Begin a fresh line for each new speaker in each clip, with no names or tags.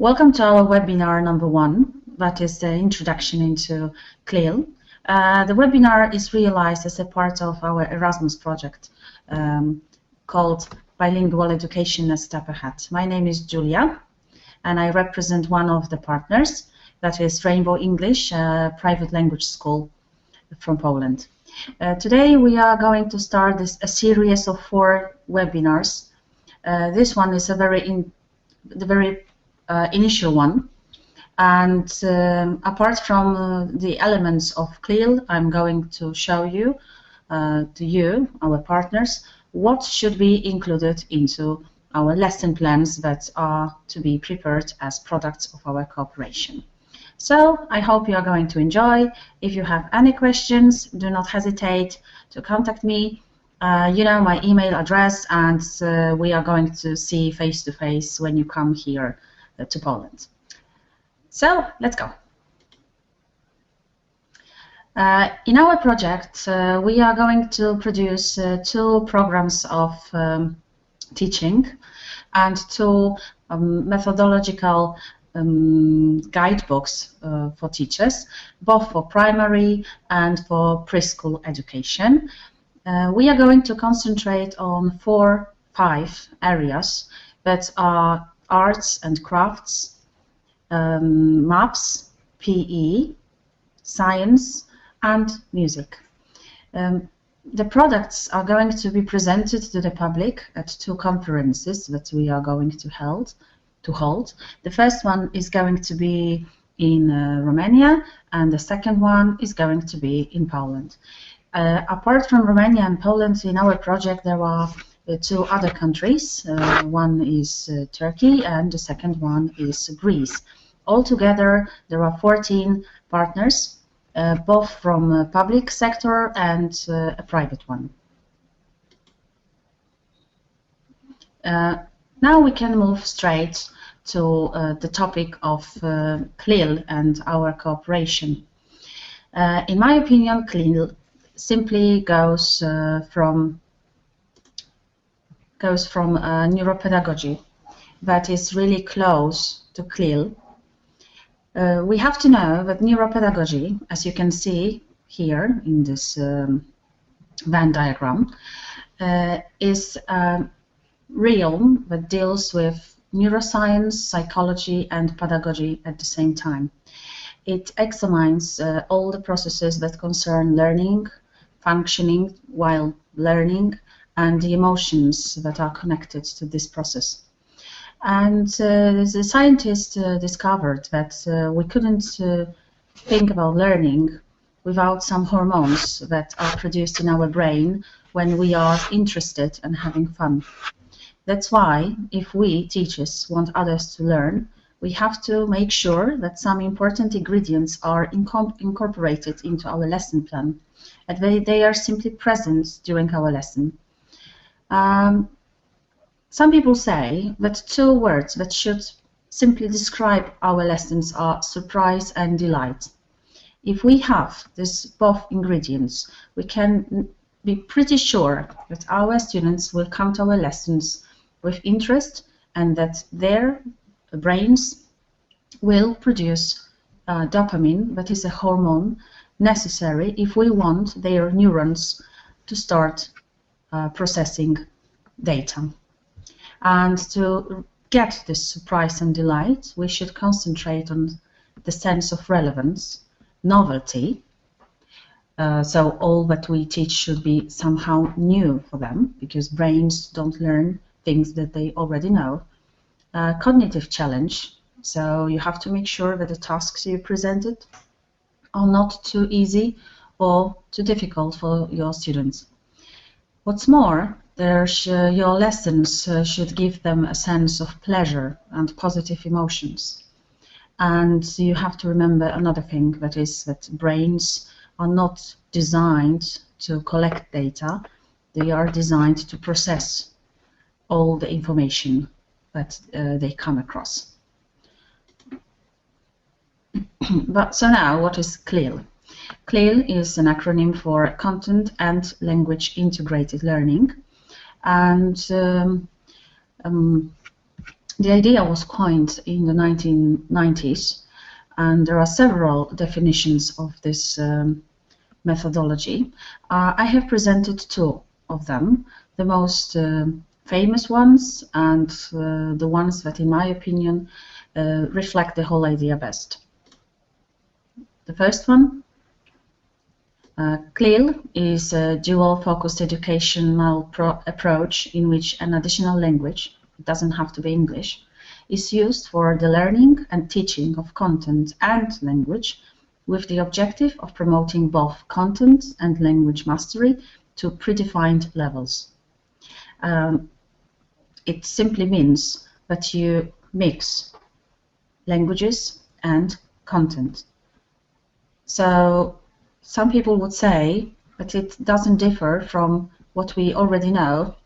Welcome to our webinar number 1, that is the introduction into CLIL. The webinar is realized as a part of our Erasmus project called Bilingual Education a Step Ahead. My name is Julia and I represent one of the partners, that is Rainbow English, a private language school from Poland. Today we are going to start a series of 4 webinars. This one is the very initial one, and apart from the elements of CLIL, I'm going to show you, our partners, what should be included into our lesson plans that are to be prepared as products of our cooperation. So I hope you are going to enjoy. If you have any questions, do not hesitate to contact me. You know my email address, and we are going to see face to face when you come here to Poland. So let's go. In our project, we are going to produce 2 programs of teaching and 2 methodological guidebooks for teachers, both for primary and for preschool education. We are going to concentrate on 5 areas that are arts and crafts, maths, PE, science, and music. The products are going to be presented to the public at 2 conferences that we are going to hold. The first one is going to be in Romania, and the second one is going to be in Poland. Apart from Romania and Poland, in our project there are 2 other countries. One is Turkey and the second one is Greece. Altogether there are 14 partners, both from public sector and a private one. Now we can move straight to the topic of CLIL and our cooperation. In my opinion, CLIL simply goes from neuropedagogy that is really close to CLIL. We have to know that neuropedagogy, as you can see here in this Venn diagram, is a realm that deals with neuroscience, psychology, and pedagogy at the same time. It examines all the processes that concern learning, functioning while learning, and the emotions that are connected to this process. And the scientists discovered that we couldn't think about learning without some hormones that are produced in our brain when we are interested and having fun. That's why, if we, teachers, want others to learn, we have to make sure that some important ingredients are incorporated into our lesson plan, and they are simply present during our lesson. Some people say that 2 words that should simply describe our lessons are surprise and delight. If we have these both ingredients, we can be pretty sure that our students will come to our lessons with interest and that their brains will produce dopamine, that is a hormone necessary if we want their neurons to start processing data. And to get this surprise and delight, we should concentrate on the sense of relevance, novelty. So all that we teach should be somehow new for them, because brains don't learn things that they already know. Cognitive challenge, so you have to make sure that the tasks you presented are not too easy or too difficult for your students. What's more, your lessons should give them a sense of pleasure and positive emotions. And you have to remember another thing, that is that brains are not designed to collect data, they are designed to process all the information that they come across. So now, what is CLIL? CLIL is an acronym for Content and Language Integrated Learning, and The idea was coined in the 1990s, and there are several definitions of this methodology. I have presented two of them, the most famous ones and the ones that, in my opinion, reflect the whole idea best. The first one, CLIL, is a dual-focused educational approach in which an additional language, it doesn't have to be English, is used for the learning and teaching of content and language, with the objective of promoting both content and language mastery to predefined levels. It simply means that you mix languages and content. So some people would say that it doesn't differ from what we already know,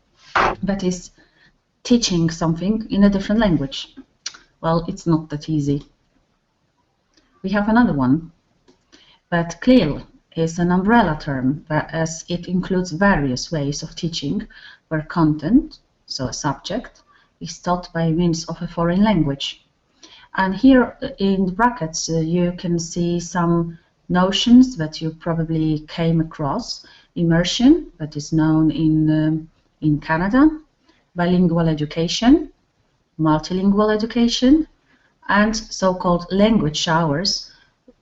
that is teaching something in a different language. Well, it's not that easy. We have another one, but CLIL is an umbrella term, as it includes various ways of teaching where content, so a subject, is taught by means of a foreign language. And here in the brackets you can see some notions that you probably came across. Immersion, that is known in Canada, bilingual education, multilingual education, and so-called language showers,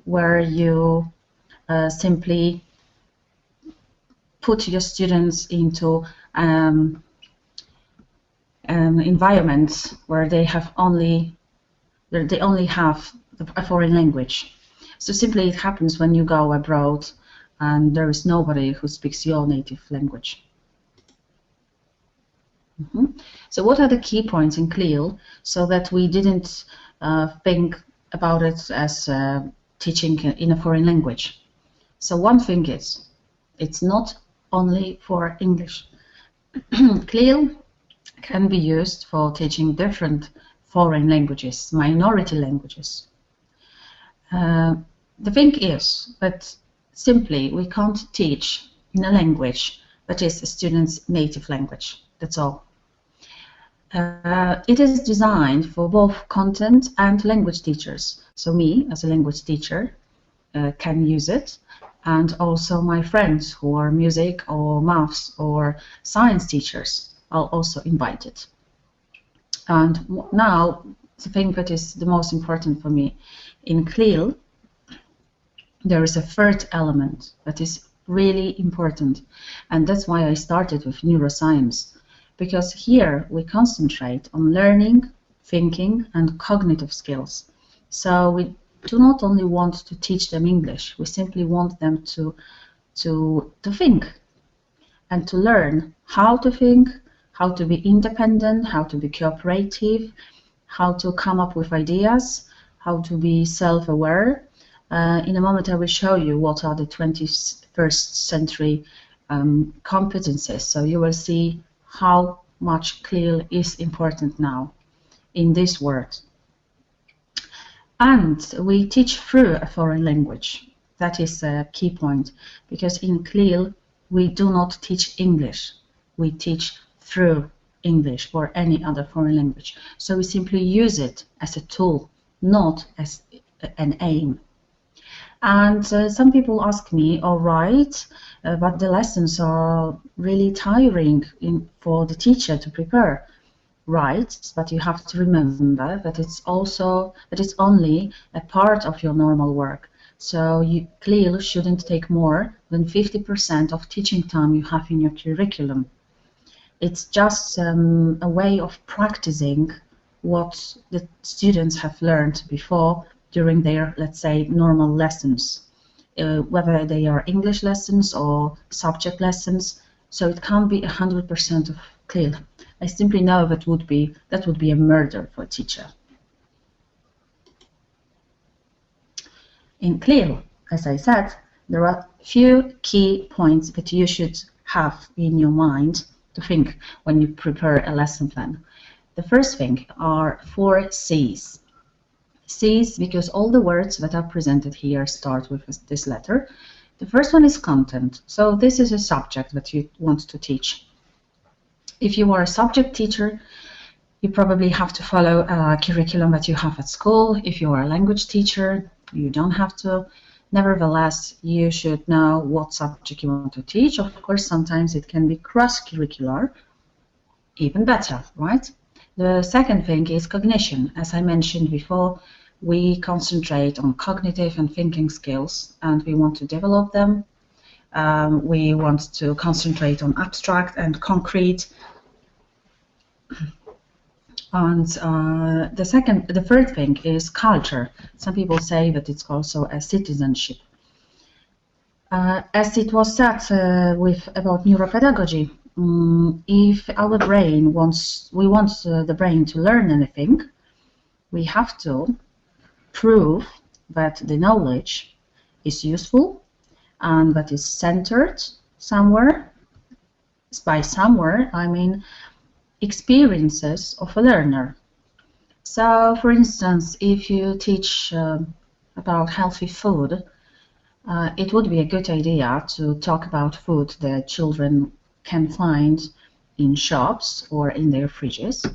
where you simply put your students into environments where they only have a foreign language. So simply it happens when you go abroad and there is nobody who speaks your native language. So what are the key points in CLIL, so that we didn't think about it as teaching in a foreign language? So one thing is, it's not only for English. CLIL can be used for teaching different foreign languages, minority languages. The thing is that simply we can't teach in a language that is a student's native language. That's all. It is designed for both content and language teachers. So me, as a language teacher, can use it, and also my friends who are music or maths or science teachers are also invited. And now, the thing that is the most important for me, in CLIL, there is a third element that is really important, and that's why I started with neuroscience, because here we concentrate on learning, thinking, and cognitive skills. So we do not only want to teach them English, we simply want them to think and to learn how to think, how to be independent, how to be cooperative, how to come up with ideas, how to be self-aware. In a moment I will show you what are the 21st century competences, so you will see how much CLIL is important now in this world. And we teach through a foreign language. That is a key point, because in CLIL we do not teach English, we teach through English or any other foreign language. So we simply use it as a tool, not as an aim. And some people ask me, all right, but the lessons are really tiring for the teacher to prepare. Right, but you have to remember that it's only a part of your normal work. So CLIL shouldn't take more than 50% of teaching time you have in your curriculum. It's just a way of practicing what the students have learned before during their, let's say, normal lessons, whether they are English lessons or subject lessons. So it can't be 100% of CLIL. I simply know that would be a murder for a teacher. In CLIL, as I said, there are a few key points that you should have in your mind to think when you prepare a lesson plan. The first thing are 4 C's. C's because all the words that are presented here start with this letter. The first one is content. So this is a subject that you want to teach. If you are a subject teacher, You probably have to follow a curriculum that you have at school. If you are a language teacher, you don't have to. Nevertheless, you should know what subject you want to teach. Of course, sometimes it can be cross-curricular, even better, right? The second thing is cognition. As I mentioned before, we concentrate on cognitive and thinking skills, and we want to develop them. We want to concentrate on abstract and concrete. And the third thing is culture. Some people say that it's also a citizenship. As it was said about neuropedagogy, if our brain we want the brain to learn anything, we have to prove that the knowledge is useful and that is centered somewhere. By somewhere, I mean experiences of a learner. So, for instance, if you teach about healthy food, it would be a good idea to talk about food that children can find in shops or in their fridges.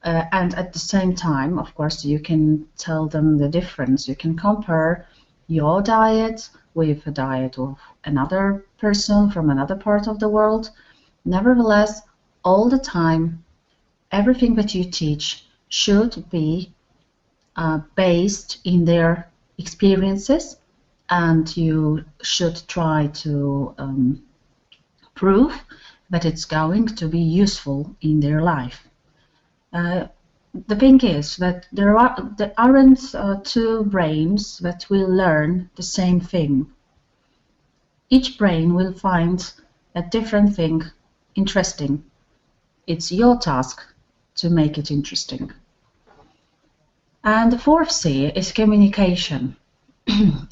And at the same time, of course, you can tell them the difference. You can compare your diet with a diet of another person from another part of the world. Nevertheless, all the time, everything that you teach should be based in their experiences, and you should try to prove that it's going to be useful in their life. The thing is that there aren't two brains that will learn the same thing. Each brain will find a different thing interesting. It's your task to make it interesting. And the fourth C is communication.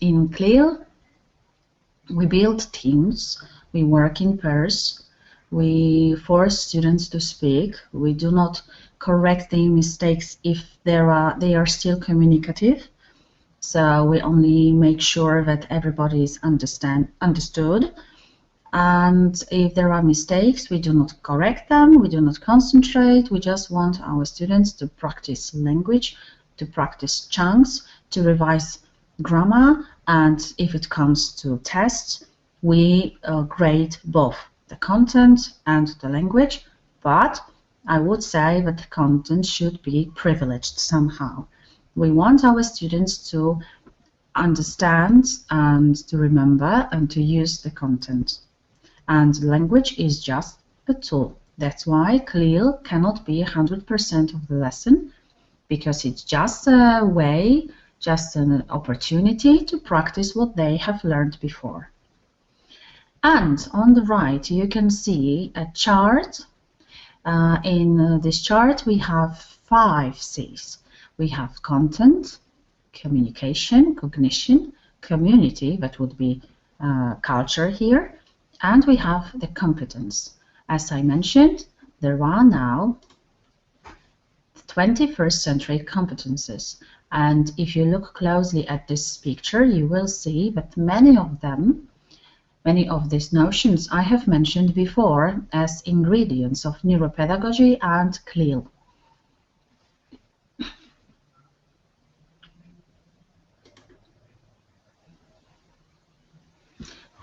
In CLIL, we build teams, we work in pairs, we force students to speak, we do not correct their mistakes if they are still communicative. So we only make sure that everybody is understood. And if there are mistakes, we do not correct them, we do not concentrate, we just want our students to practice language, to practice chunks, to revise grammar, and if it comes to tests, we grade both the content and the language, but I would say that the content should be privileged somehow. We want our students to understand and to remember and to use the content. And language is just a tool. That's why CLIL cannot be 100% of the lesson, because it's just a way, just an opportunity to practice what they have learned before. And on the right, you can see a chart. In this chart, we have 5 C's. We have content, communication, cognition, community, that would be culture here, and we have the competence. As I mentioned, there are now 21st century competences. And if you look closely at this picture, you will see that many of these notions I have mentioned before as ingredients of neuropedagogy and CLIL.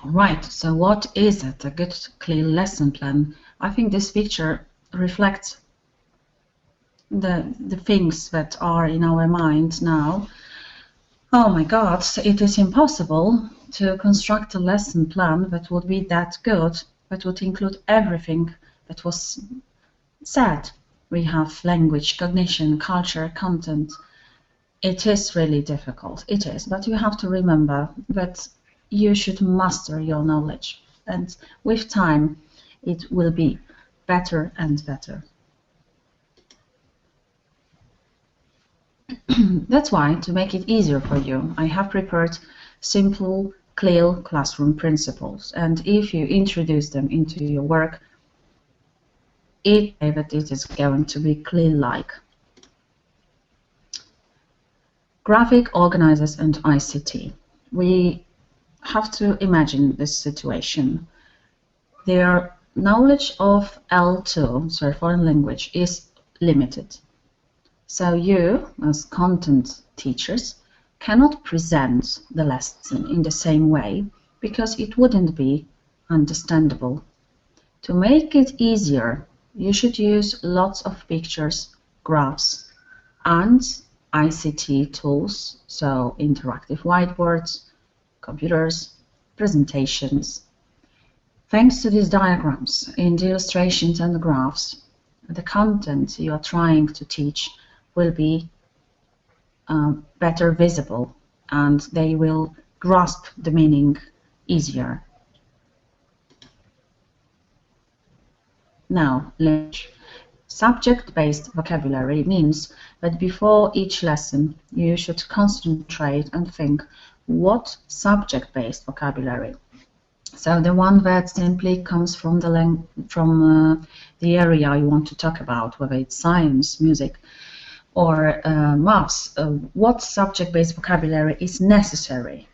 Right, so what is it, a good CLIL lesson plan? I think this picture reflects the things that are in our mind now. Oh my God, it is impossible to construct a lesson plan that would be that good, that would include everything that was said. We have language, cognition, culture, content. It is really difficult, it is, but you have to remember that you should master your knowledge, and with time it will be better and better. That's why, to make it easier for you, I have prepared simple CLIL classroom principles, and if you introduce them into your work, it is going to be CLIL-like. Graphic, organizers, and ICT. We have to imagine this situation. Their knowledge of L2, so foreign language, is limited. So you, as content teachers, cannot present the lesson in the same way because it wouldn't be understandable. To make it easier, you should use lots of pictures, graphs, and ICT tools, so interactive whiteboards, computers, presentations. Thanks to these diagrams in the illustrations and the graphs, the content you are trying to teach will be better visible and they will grasp the meaning easier. Now, language. Subject-based vocabulary means that before each lesson you should concentrate and think what subject-based vocabulary. So the one that simply comes from the area you want to talk about, whether it's science, music, or maths. What subject-based vocabulary is necessary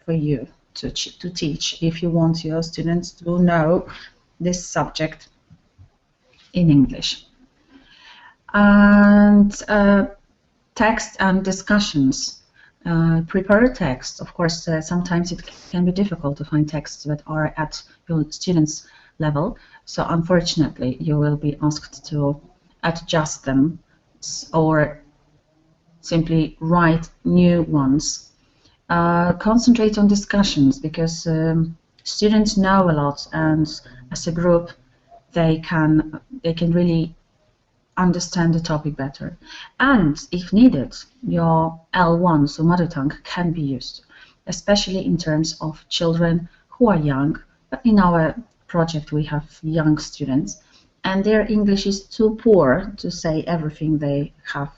for you to teach if you want your students to know this subject in English. And text and discussions. Prepare text. Of course, sometimes it can be difficult to find texts that are at your students' level. So unfortunately, you will be asked to adjust them or simply write new ones. Concentrate on discussions because students know a lot, and as a group, they can really understand the topic better. And if needed, your L1, so mother tongue, can be used, especially in terms of children who are young. But in our project, we have young students, and their English is too poor to say everything they have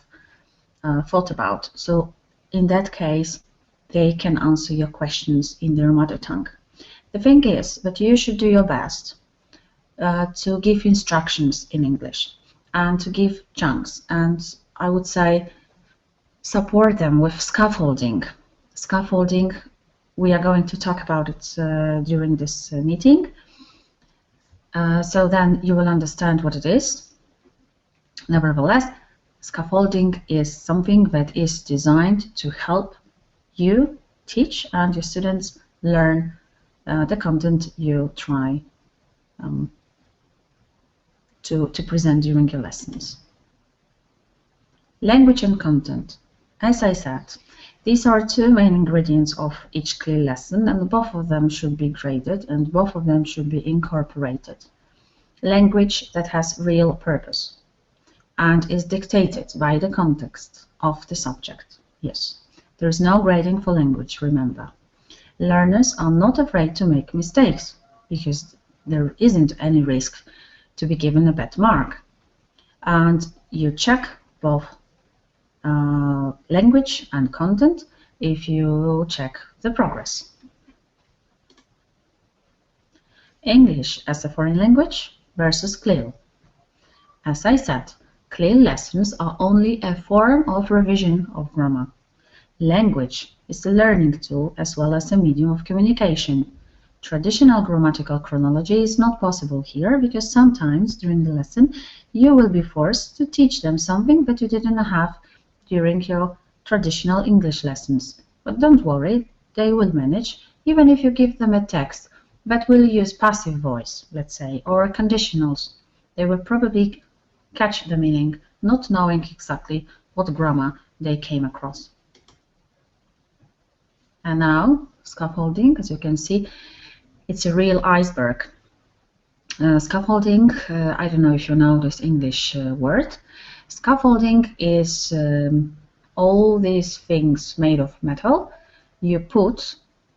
thought about. So in that case, they can answer your questions in their mother tongue. The thing is that you should do your best to give instructions in English and to give chunks, and I would say support them with scaffolding. Scaffolding, we are going to talk about it during this meeting, so then you will understand what it is. Nevertheless, scaffolding is something that is designed to help you teach and your students learn the content you try to present during your lessons. Language and content. As I said, these are two main ingredients of each CLIL lesson, and both of them should be graded and both of them should be incorporated. Language that has real purpose and is dictated by the context of the subject. Yes, there is no grading for language, remember. Learners are not afraid to make mistakes because there isn't any risk to be given a bad mark. And you check both language and content if you check the progress. English as a foreign language versus CLIL. As I said, CLIL lessons are only a form of revision of grammar. Language is a learning tool as well as a medium of communication. Traditional grammatical chronology is not possible here because sometimes during the lesson you will be forced to teach them something that you didn't have during your traditional English lessons. But don't worry, they will manage, even if you give them a text that will use passive voice, let's say, or conditionals. They will probably catch the meaning, not knowing exactly what grammar they came across. And now, scaffolding, as you can see, it's a real iceberg. Scaffolding, I don't know if you know this English word. Scaffolding is all these things made of metal you put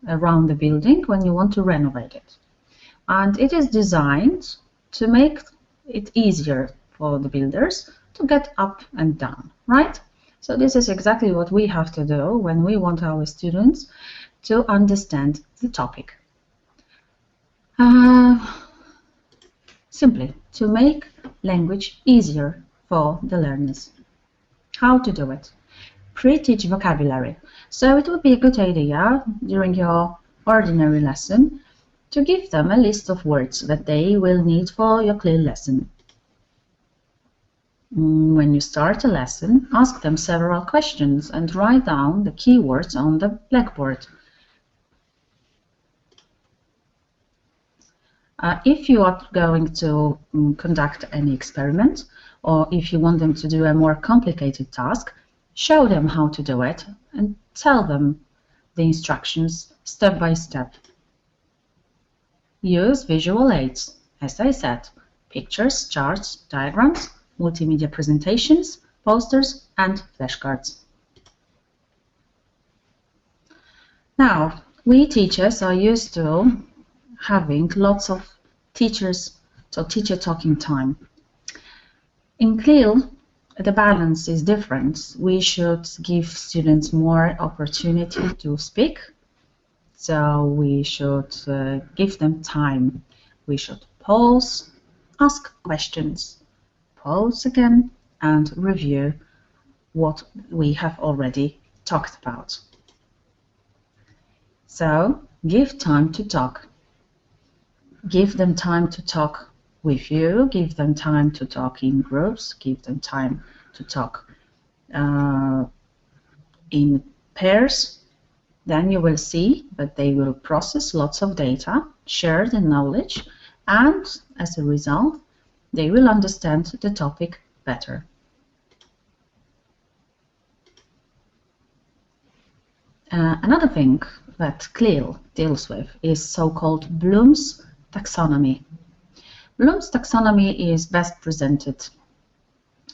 around the building when you want to renovate it. And it is designed to make it easier for the builders to get up and down, right? So this is exactly what we have to do when we want our students to understand the topic. Simply to make language easier for the learners. How to do it? Pre-teach vocabulary. So it would be a good idea during your ordinary lesson to give them a list of words that they will need for your CLIL lesson. When you start a lesson, ask them several questions and write down the keywords on the blackboard. If you are going to conduct any experiment, or if you want them to do a more complicated task, show them how to do it and tell them the instructions step by step. Use visual aids, as I said, pictures, charts, diagrams, multimedia presentations, posters, and flashcards. Now, we teachers are used to having lots of teacher talking time. In CLIL, the balance is different. We should give students more opportunity to speak, so we should give them time. We should pause, ask questions, pause again, and review what we have already talked about. So, give time to talk. Give them time to talk with you, give them time to talk in groups, give them time to talk in pairs. Then you will see that they will process lots of data, share the knowledge, and as a result, they will understand the topic better. Another thing that CLIL deals with is so-called Bloom's taxonomy. Bloom's taxonomy is best presented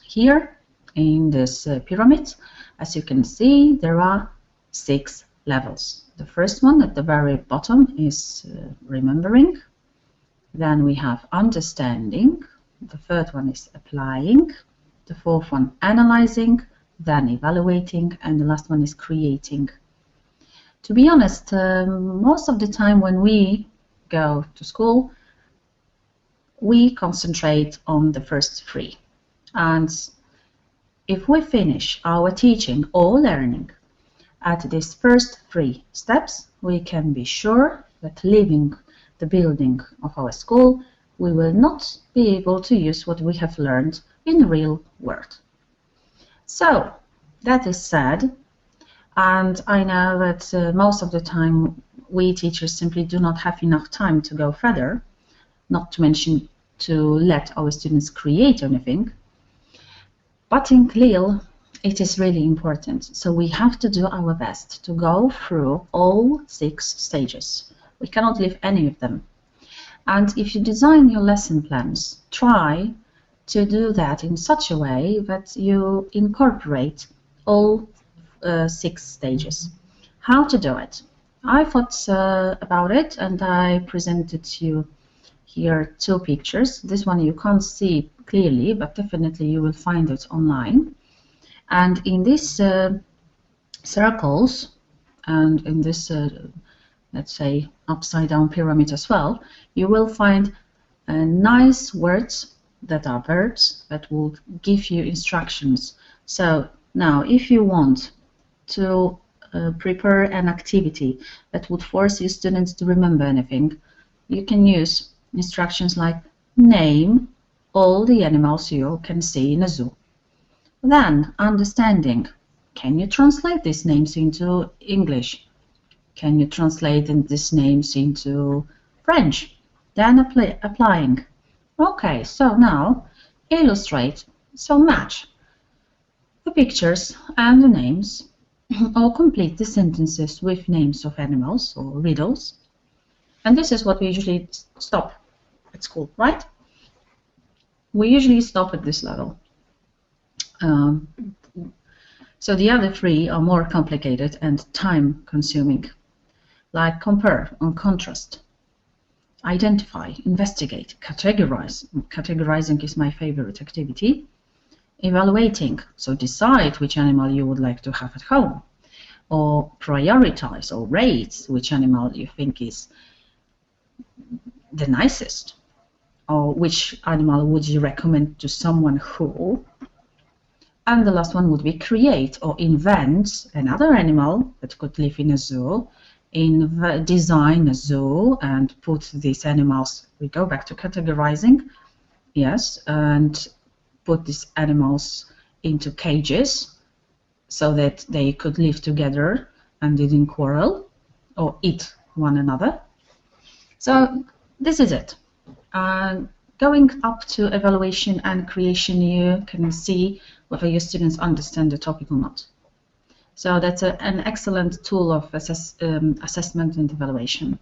here in this pyramid. As you can see, there are 6 levels. The first one at the very bottom is remembering. Then we have understanding. The third one is applying. The fourth one analyzing, then evaluating, and the last one is creating. To be honest, most of the time when we go to school, we concentrate on the first 3. And if we finish our teaching or learning at these first 3 steps, we can be sure that leaving the building of our school, we will not be able to use what we have learned in the real world. So, that is sad, and I know that most of the time we teachers simply do not have enough time to go further, not to mention to let our students create anything. But in CLIL, it is really important. So we have to do our best to go through all 6 stages. We cannot leave any of them. And if you design your lesson plans, try to do that in such a way that you incorporate all 6 stages. How to do it? I thought about it, and I presented to you here 2 pictures. This one you can't see clearly, but definitely you will find it online. And in these circles, and in this, let's say, upside down pyramid as well, you will find nice words that are verbs that will give you instructions. So now, if you want to prepare an activity that would force your students to remember anything, you can use instructions like name all the animals you can see in a zoo. Then, understanding. Can you translate these names into English? Can you translate these names into French? Then applying. Okay, so now illustrate. So match the pictures and the names, or complete the sentences with names of animals or riddles. And this is what we usually stop at school, right? We usually stop at this level. So the other 3 are more complicated and time-consuming, like compare and contrast, identify, investigate, categorize. Categorizing is my favorite activity. Evaluating, so decide which animal you would like to have at home, or prioritize or rate which animal you think is the nicest, or which animal would you recommend to someone who. And the last one would be create or invent another animal that could live in a zoo, design a zoo and put these animals, we go back to categorizing, yes, and put these animals into cages so that they could live together and didn't quarrel or eat one another. So this is it. Going up to evaluation and creation, you can see whether your students understand the topic or not. So that's an excellent tool of assessment and evaluation.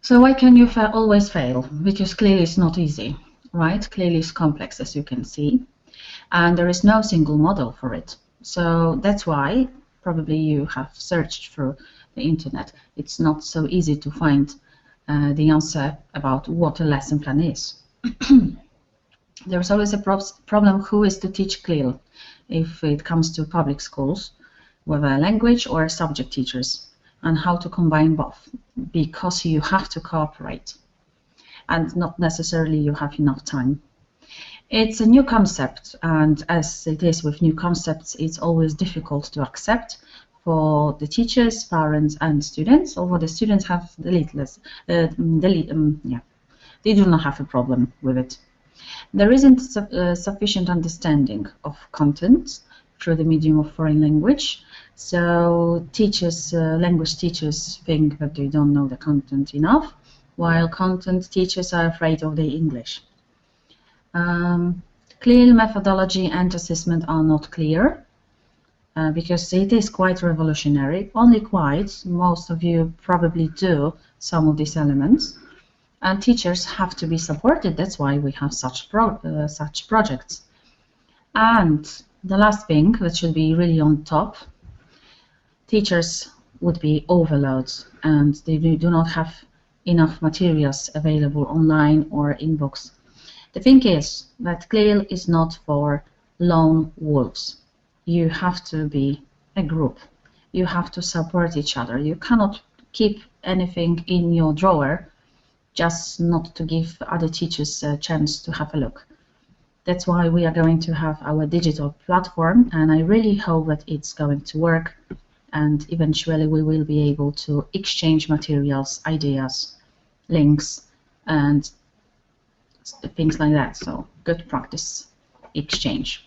So why can you always fail? Because CLIL is not easy, right? CLIL is complex, as you can see, and there is no single model for it. So that's why probably you have searched through the internet. It's not so easy to find the answer about what a lesson plan is. There's always a problem who is to teach CLIL if it comes to public schools, whether language or subject teachers, and how to combine both, because you have to cooperate and not necessarily you have enough time. It's a new concept, and as it is with new concepts, it's always difficult to accept for the teachers, parents, and students. Although the students have they do not have a problem with it. There isn't sufficient understanding of content through the medium of foreign language, so teachers, language teachers, think that they don't know the content enough, while content teachers are afraid of the English. CLIL methodology and assessment are not clear because it is quite revolutionary. Only quite, most of you probably do some of these elements, and teachers have to be supported. That's why we have such projects. And the last thing that should be really on top, teachers would be overloaded and they do not have enough materials available online or in books. The thing is that CLIL is not for lone wolves. You have to be a group. You have to support each other. You cannot keep anything in your drawer just not to give other teachers a chance to have a look. That's why we are going to have our digital platform, and I really hope that it's going to work, and eventually we will be able to exchange materials, ideas, links, and things like that. So good practice exchange.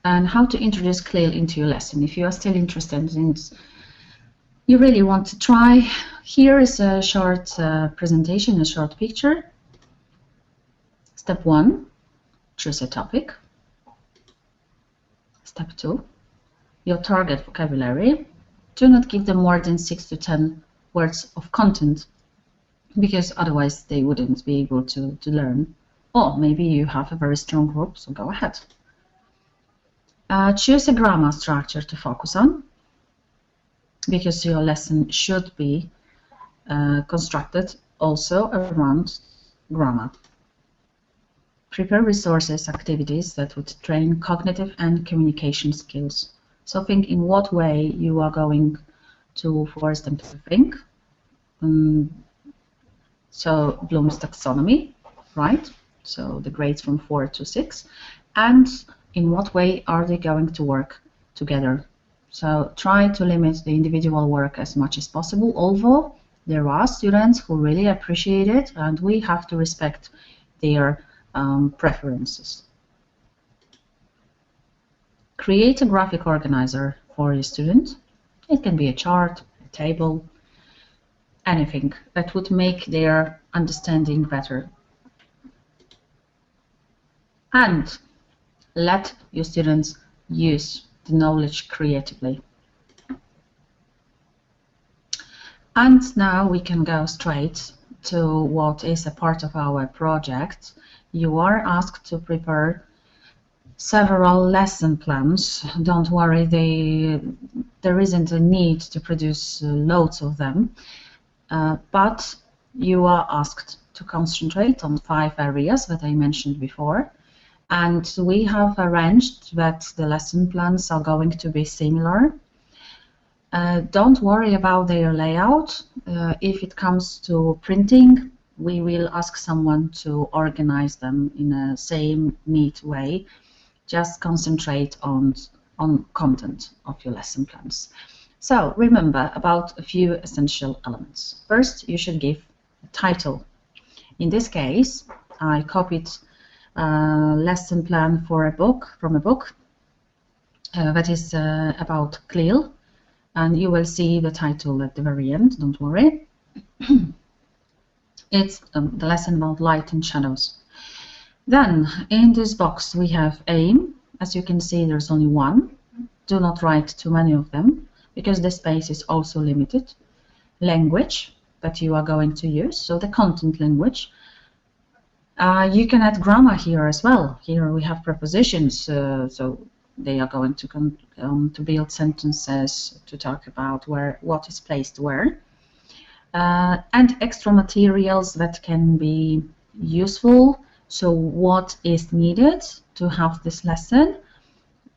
And how to introduce CLIL into your lesson. If you are still interested in it, you really want to try, here is a short presentation, a short picture. Step 1, choose a topic. Step 2, your target vocabulary. Do not give them more than 6 to 10 words of content, because otherwise they wouldn't be able to learn. Or maybe you have a very strong group, so go ahead. Choose a grammar structure to focus on, because your lesson should be constructed also around grammar. Prepare resources, activities that would train cognitive and communication skills. So think in what way you are going to force them to think. So Bloom's taxonomy, right? So the grades from 4 to 6. And in what way are they going to work together? So try to limit the individual work as much as possible, although there are students who really appreciate it, and we have to respect their preferences. Create a graphic organizer for your student. It can be a chart, a table, anything that would make their understanding better. And let your students use the knowledge creatively. And now we can go straight to what is a part of our project. You are asked to prepare several lesson plans. Don't worry, there isn't a need to produce loads of them, but you are asked to concentrate on 5 areas that I mentioned before. And we have arranged that the lesson plans are going to be similar. Don't worry about their layout. If it comes to printing, we will ask someone to organize them in a same neat way. Just concentrate on content of your lesson plans. So remember about a few essential elements. First, you should give a title. In this case, I copied a lesson plan for a book, from a book that is about CLIL, and you will see the title at the very end, don't worry. It's the lesson about light and shadows. Then, in this box, we have aim. As you can see, there's only one. Do not write too many of them, because the space is also limited. Language that you are going to use, so the content language. You can add grammar here as well. Here we have prepositions, so they are going to build sentences, to talk about what is placed where. And extra materials that can be useful. So what is needed to have this lesson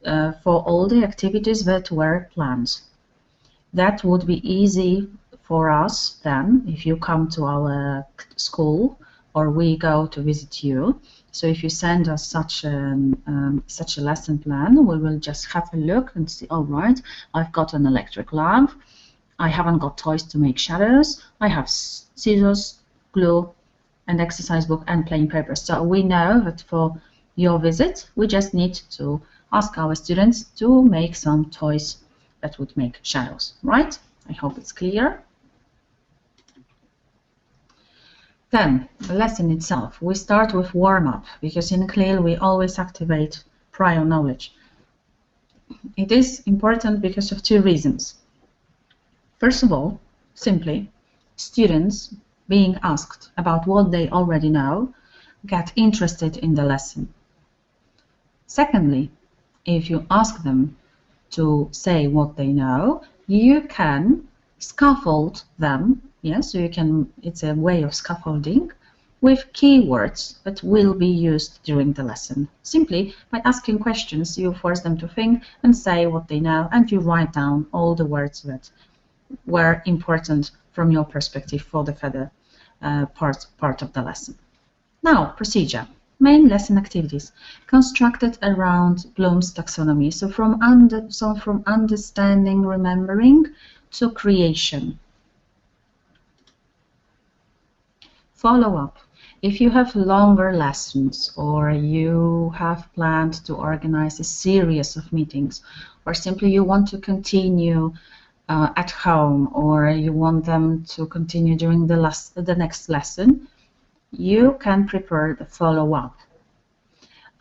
for all the activities that were planned. That would be easy for us then if you come to our school or we go to visit you. So if you send us such a lesson plan, we will just have a look and see, all right, I've got an electric lamp, I haven't got toys to make shadows, I have scissors, glue, an exercise book and plain paper. So we know that for your visit, we just need to ask our students to make some toys that would make shadows, right? I hope it's clear. Then, the lesson itself. We start with warm-up, because in CLIL we always activate prior knowledge. It is important because of two reasons. First of all, simply, students being asked about what they already know get interested in the lesson. Secondly, if you ask them to say what they know, you can scaffold them. Yes, so you can. It's a way of scaffolding with keywords that will be used during the lesson. Simply by asking questions, you force them to think and say what they know, and you write down all the words that were important from your perspective for the further part of the lesson. Now, procedure. Main lesson activities constructed around Bloom's taxonomy. So from understanding, remembering to creation. Follow-up. If you have longer lessons or you have planned to organize a series of meetings, or simply you want to continue at home, or you want them to continue during the next lesson, you can prepare the follow-up.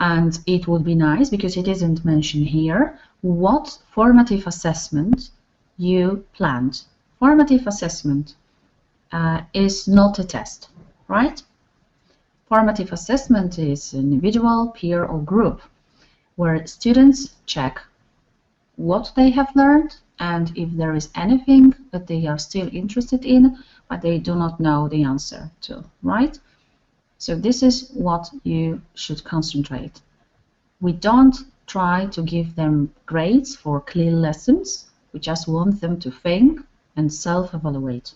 And it would be nice, because it isn't mentioned here, what formative assessment you planned. Formative assessment is not a test, right? Formative assessment is individual, peer, or group, where students check what they have learned and if there is anything that they are still interested in, but they do not know the answer to, right? So this is what you should concentrate. We don't try to give them grades for CLIL lessons. We just want them to think and self-evaluate.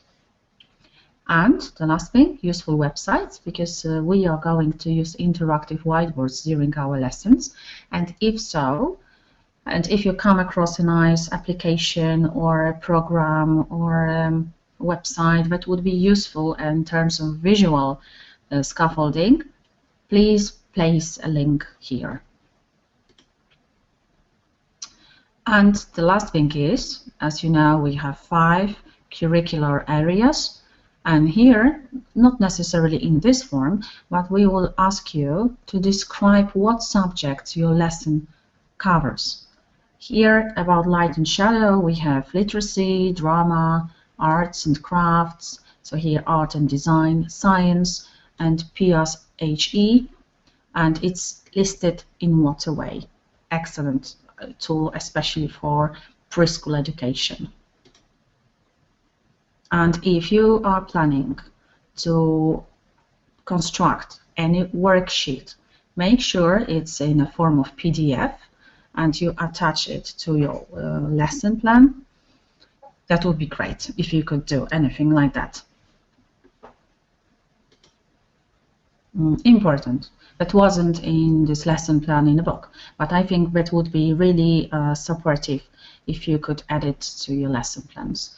And the last thing, useful websites, because we are going to use interactive whiteboards during our lessons. And if so, and if you come across a nice application or a program or a website that would be useful in terms of visual scaffolding, please place a link here. And the last thing is, as you know, we have 5 curricular areas. And here, not necessarily in this form, but we will ask you to describe what subjects your lesson covers. Here, about light and shadow, we have literacy, drama, arts and crafts. So here, art and design, science, and PSHE. And it's listed in what a way. Excellent tool, especially for preschool education. And if you are planning to construct any worksheet, make sure it's in a form of PDF and you attach it to your lesson plan. That would be great if you could do anything like that. Important. That wasn't in this lesson plan in the book, but I think that would be really supportive if you could add it to your lesson plans.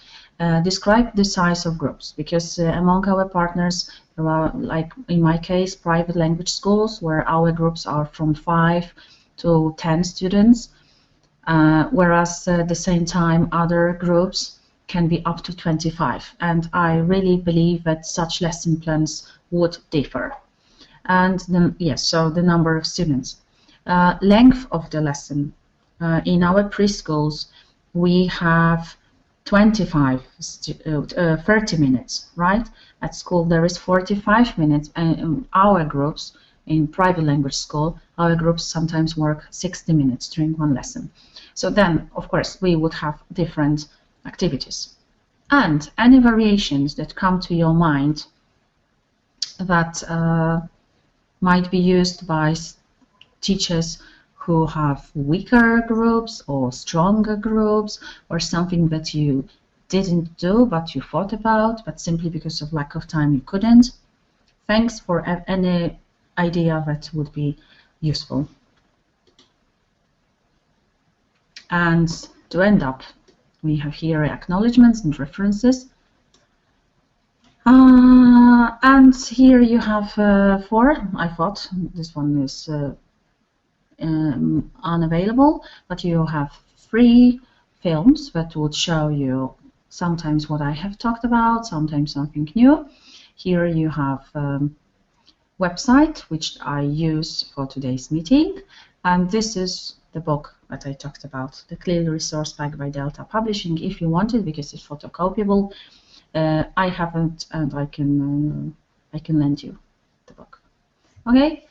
Describe the size of groups, because among our partners there are, like in my case, private language schools where our groups are from 5 to 10 students, whereas at the same time other groups can be up to 25. And I really believe that such lesson plans would differ. And then, yes, so the number of students. Length of the lesson. In our preschools, we have 30 minutes, right? At school, there is 45 minutes, and our groups, in private language school, our groups sometimes work 60 minutes during one lesson. So then, of course, we would have different activities. And any variations that come to your mind that might be used by teachers who have weaker groups or stronger groups, or something that you didn't do but you thought about, but simply because of lack of time you couldn't. Thanks for any idea that would be useful. And to end up, we have here acknowledgements and references. And here you have 4. I thought this one is unavailable, but you have 3 films that would show you sometimes what I have talked about, sometimes something new. Here you have website which I use for today's meeting, and this is the book that I talked about, the CLIL resource pack by Delta Publishing, if you want it, because it's photocopiable. I haven't, and I can lend you the book. Okay.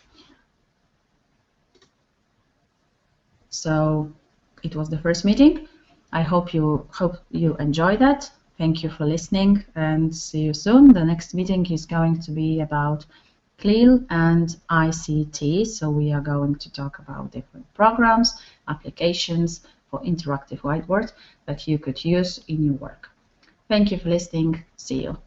So it was the first meeting. I hope you enjoyed that. Thank you for listening, and see you soon. The next meeting is going to be about CLIL and ICT. So we are going to talk about different programs, applications for interactive whiteboard that you could use in your work. Thank you for listening. See you.